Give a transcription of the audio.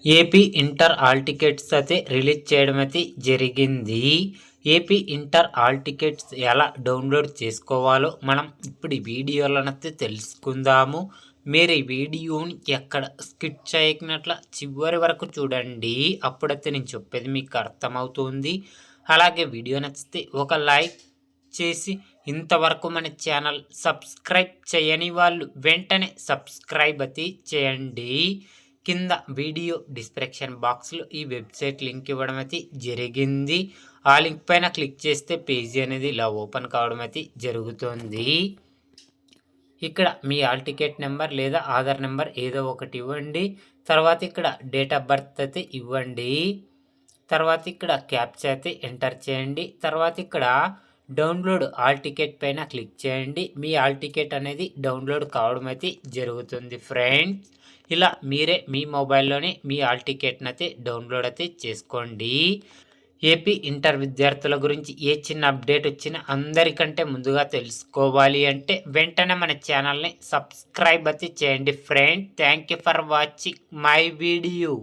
AP inter hall tickets అయితే release చేయడం అయితే జరిగింది. ఏపీ ఇంటర్ హాల్ టికెట్స్ ఎలా డౌన్లోడ్ చేసుకోవాలో మనం ఇప్పుడు ఈ వీడియోలోనైతే తెలుసుకుందాము. మీరు ఈ వీడియోని ఎక్కడ స్కిప్ చేయకున్నట్ల చివరి వరకు చూడండి. అప్పుడైతే నేను చెప్పేది మీకు అర్థమవుతుంది. అలాగే వీడియో నచ్చితే ఒక లైక్ చేసి ఇంతవరకు మన ఛానల్ సబ్స్క్రైబ్ చేయని వాళ్ళు వెంటనే సబ్స్క్రైబ్ అయితే చేయండి. కింద వీడియో డిస్క్రిప్షన్ బాక్స్లో ఈ వెబ్సైట్ లింక్ ఇవ్వడం అయితే జరిగింది. ఆ లింక్ పైన క్లిక్ చేస్తే పేజీ అనేది ఇలా ఓపెన్ కావడం అయితే జరుగుతుంది. ఇక్కడ మీ హాల్ టికెట్ నెంబర్ లేదా ఆధార్ నెంబర్ ఏదో ఒకటి ఇవ్వండి. తర్వాత ఇక్కడ డేట్ ఆఫ్ బర్త్ అయితే ఇవ్వండి. తర్వాత ఇక్కడ క్యాప్చా అయితే ఎంటర్ చేయండి. తర్వాత ఇక్కడ డౌన్లోడ్ హాల్ టికెట్ పైన క్లిక్ చేయండి. మీ హాల్ టికెట్ అనేది డౌన్లోడ్ కావడం అయితే జరుగుతుంది ఫ్రెండ్స్. ఇలా మీరే మీ మొబైల్లోనే మీ హాల్ టికెట్ని అయితే డౌన్లోడ్ అయితే చేసుకోండి. ఏపీ ఇంటర్ విద్యార్థుల గురించి ఏ చిన్న అప్డేట్ వచ్చినా అందరికంటే ముందుగా తెలుసుకోవాలి అంటే వెంటనే మన ఛానల్ని సబ్స్క్రైబ్ అయితే చేయండి friend. Thank you for watching my video.